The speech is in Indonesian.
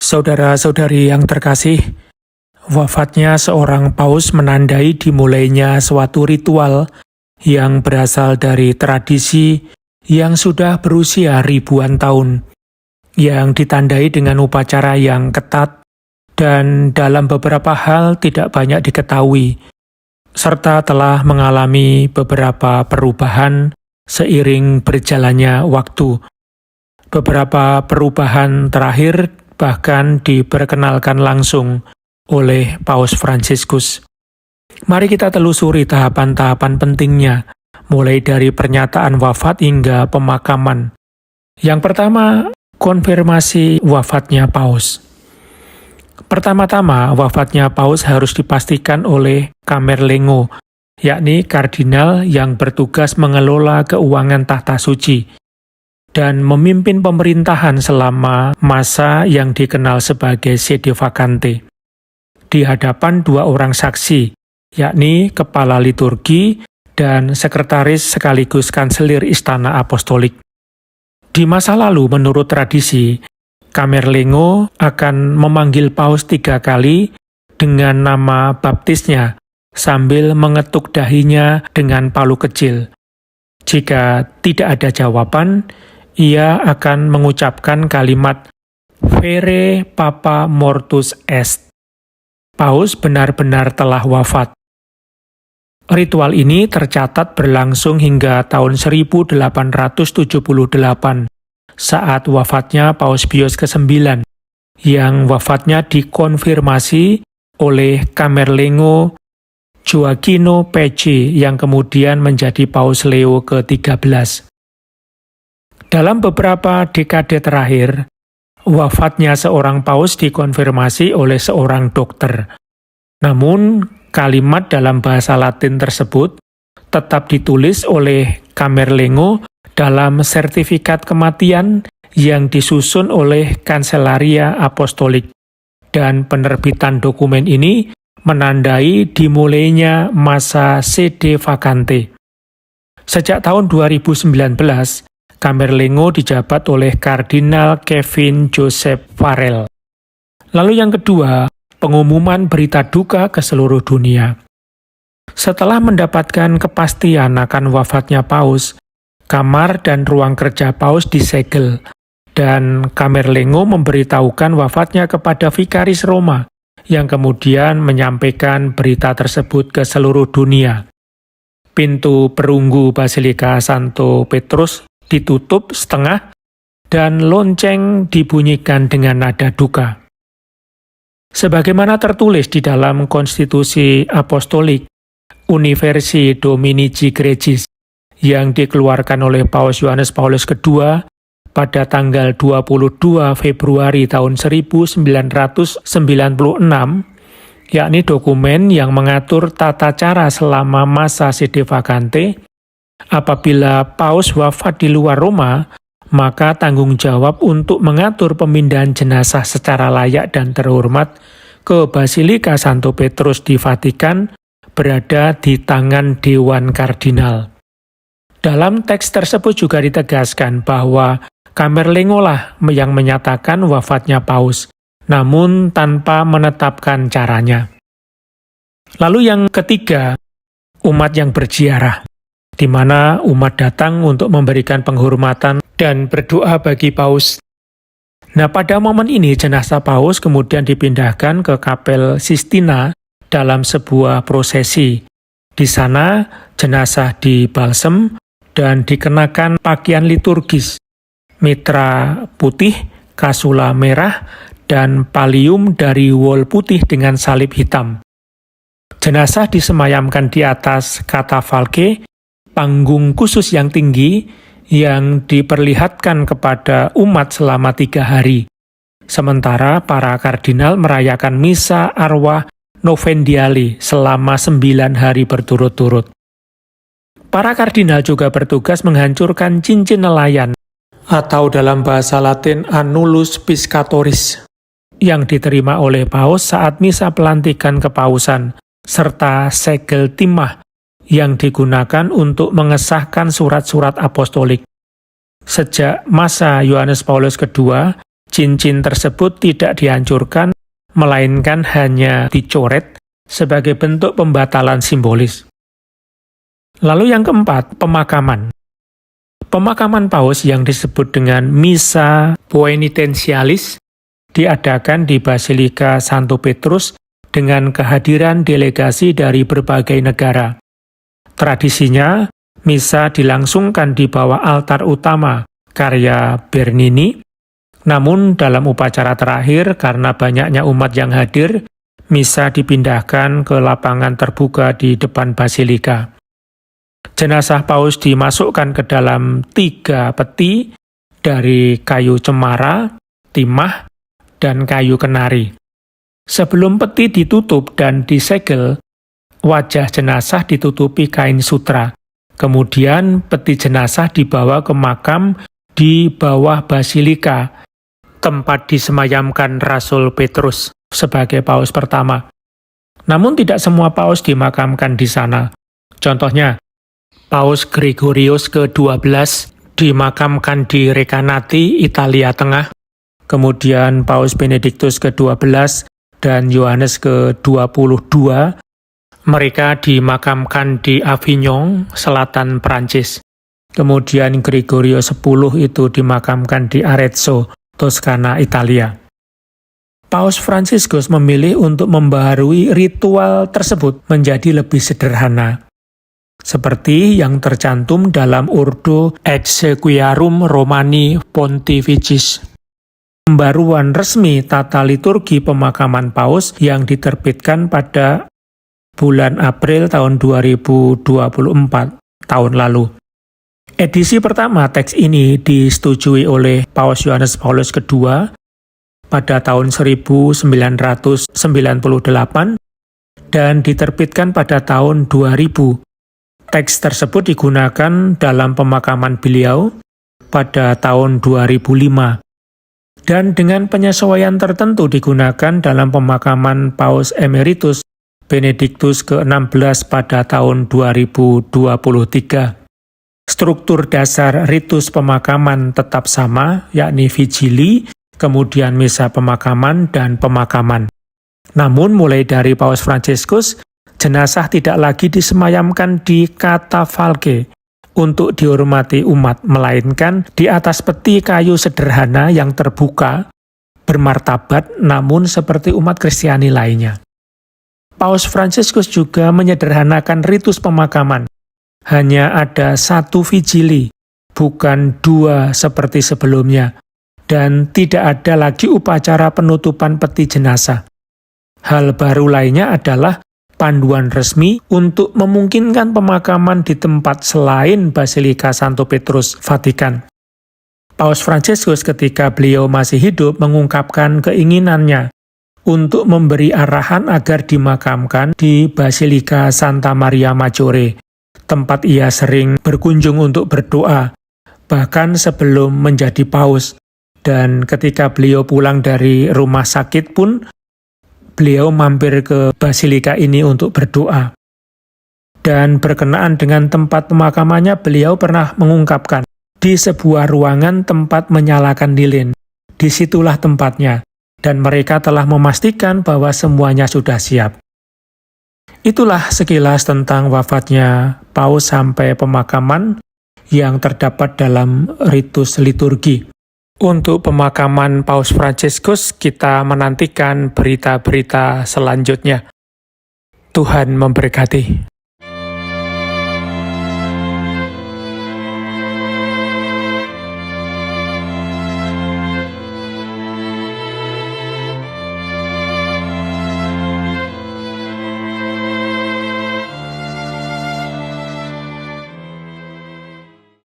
Saudara-saudari yang terkasih, wafatnya seorang paus menandai dimulainya suatu ritual yang berasal dari tradisi yang sudah berusia ribuan tahun, yang ditandai dengan upacara yang ketat dan dalam beberapa hal tidak banyak diketahui, serta telah mengalami beberapa perubahan seiring berjalannya waktu. Beberapa perubahan terakhir bahkan diperkenalkan langsung oleh Paus Fransiskus. Mari kita telusuri tahapan-tahapan pentingnya, mulai dari pernyataan wafat hingga pemakaman. Yang pertama, konfirmasi wafatnya Paus. Pertama-tama, wafatnya Paus harus dipastikan oleh Camerlengo, yakni kardinal yang bertugas mengelola keuangan tahta suci dan memimpin pemerintahan selama masa yang dikenal sebagai sede vacante. Di hadapan dua orang saksi, yakni kepala liturgi dan sekretaris sekaligus kanselir Istana Apostolik. Di masa lalu, menurut tradisi, Camerlengo akan memanggil Paus 3 kali dengan nama baptisnya sambil mengetuk dahinya dengan palu kecil. Jika tidak ada jawaban, ia akan mengucapkan kalimat "Vere Papa Mortus Est". Paus benar-benar telah wafat. Ritual ini tercatat berlangsung hingga tahun 1878 saat wafatnya Paus Pius ke-9, yang wafatnya dikonfirmasi oleh Camerlengo Gioacchino Pecci yang kemudian menjadi Paus Leo ke-13. Dalam beberapa dekade terakhir, wafatnya seorang paus dikonfirmasi oleh seorang dokter. Namun, kalimat dalam bahasa Latin tersebut tetap ditulis oleh Camerlengo dalam sertifikat kematian yang disusun oleh Kanselaria Apostolik, dan penerbitan dokumen ini menandai dimulainya masa sede vacante. Sejak tahun 2019, Camerlengo dijabat oleh Kardinal Kevin Joseph Farrell. Lalu yang kedua, pengumuman berita duka ke seluruh dunia. Setelah mendapatkan kepastian akan wafatnya Paus, kamar dan ruang kerja Paus disegel, dan Camerlengo memberitahukan wafatnya kepada Vikaris Roma, yang kemudian menyampaikan berita tersebut ke seluruh dunia. Pintu perunggu Basilika Santo Petrus ditutup setengah, dan lonceng dibunyikan dengan nada duka. Sebagaimana tertulis di dalam Konstitusi Apostolik Universi Dominici Gregis yang dikeluarkan oleh Paus Yohanes Paulus II pada tanggal 22 Februari tahun 1996, yakni dokumen yang mengatur tata cara selama masa sede vacante. Apabila Paus wafat di luar Roma, maka tanggung jawab untuk mengatur pemindahan jenazah secara layak dan terhormat ke Basilika Santo Petrus di Vatikan berada di tangan Dewan Kardinal. Dalam teks tersebut juga ditegaskan bahwa Camerlengo lah yang menyatakan wafatnya Paus, namun tanpa menetapkan caranya. Lalu yang ketiga, umat yang berziarah, di mana umat datang untuk memberikan penghormatan dan berdoa bagi Paus. Nah, pada momen ini jenazah Paus kemudian dipindahkan ke Kapel Sistina dalam sebuah prosesi. Di sana, jenazah dibalsem dan dikenakan pakaian liturgis, mitra putih, kasula merah, dan pallium dari wol putih dengan salib hitam. Jenazah disemayamkan di atas katafalke, panggung khusus yang tinggi yang diperlihatkan kepada umat selama 3 hari. Sementara para kardinal merayakan misa arwah novendiali selama 9 hari berturut-turut. Para kardinal juga bertugas menghancurkan cincin nelayan, atau dalam bahasa Latin annulus piscatoris, yang diterima oleh Paus saat misa pelantikan kepausan, serta segel timah yang digunakan untuk mengesahkan surat-surat apostolik. Sejak masa Yohanes Paulus II, cincin tersebut tidak dihancurkan, melainkan hanya dicoret sebagai bentuk pembatalan simbolis. Lalu yang keempat, pemakaman. Pemakaman paus yang disebut dengan Missa Poenitentialis diadakan di Basilika Santo Petrus dengan kehadiran delegasi dari berbagai negara. Tradisinya, misa dilangsungkan di bawah altar utama karya Bernini, namun dalam upacara terakhir karena banyaknya umat yang hadir, misa dipindahkan ke lapangan terbuka di depan Basilika. Jenazah paus dimasukkan ke dalam 3 peti dari kayu cemara, timah, dan kayu kenari. Sebelum peti ditutup dan disegel, wajah jenazah ditutupi kain sutra. Kemudian peti jenazah dibawa ke makam di bawah Basilika, tempat disemayamkan Rasul Petrus sebagai paus pertama. Namun tidak semua paus dimakamkan di sana. Contohnya, Paus Gregorius ke-12 dimakamkan di Recanati, Italia Tengah. Kemudian Paus Benediktus ke-12 dan Yohanes ke-22, mereka dimakamkan di Avignon, selatan Prancis. Kemudian Gregorius X itu dimakamkan di Arezzo, Toscana, Italia. Paus Fransiskus memilih untuk membaharui ritual tersebut menjadi lebih sederhana, seperti yang tercantum dalam Ordo Exequiarum Romani Pontificis. Pembaruan resmi tata liturgi pemakaman paus yang diterbitkan pada bulan April tahun 2024, tahun lalu. Edisi pertama teks ini disetujui oleh Paus Yohanes Paulus II pada tahun 1998 dan diterbitkan pada tahun 2000. Teks tersebut digunakan dalam pemakaman beliau pada tahun 2005 dan dengan penyesuaian tertentu digunakan dalam pemakaman Paus Emeritus Benediktus ke-16 pada tahun 2023. Struktur dasar ritus pemakaman tetap sama, yakni vigili, kemudian misa pemakaman, dan pemakaman. Namun mulai dari Paus Fransiskus, jenazah tidak lagi disemayamkan di katafalke untuk dihormati umat, melainkan di atas peti kayu sederhana yang terbuka, bermartabat, namun seperti umat Kristiani lainnya. Paus Fransiskus juga menyederhanakan ritus pemakaman. Hanya ada 1 vigili, bukan 2 seperti sebelumnya, dan tidak ada lagi upacara penutupan peti jenazah. Hal baru lainnya adalah panduan resmi untuk memungkinkan pemakaman di tempat selain Basilika Santo Petrus, Vatikan. Paus Fransiskus ketika beliau masih hidup mengungkapkan keinginannya untuk memberi arahan agar dimakamkan di Basilika Santa Maria Maggiore, tempat ia sering berkunjung untuk berdoa, bahkan sebelum menjadi paus. Dan ketika beliau pulang dari rumah sakit pun, beliau mampir ke Basilika ini untuk berdoa. Dan berkenaan dengan tempat pemakamannya, beliau pernah mengungkapkan, di sebuah ruangan tempat menyalakan lilin, disitulah tempatnya, dan mereka telah memastikan bahwa semuanya sudah siap. Itulah sekilas tentang wafatnya paus sampai pemakaman yang terdapat dalam ritus liturgi. Untuk pemakaman Paus Fransiskus, kita menantikan berita-berita selanjutnya. Tuhan memberkati.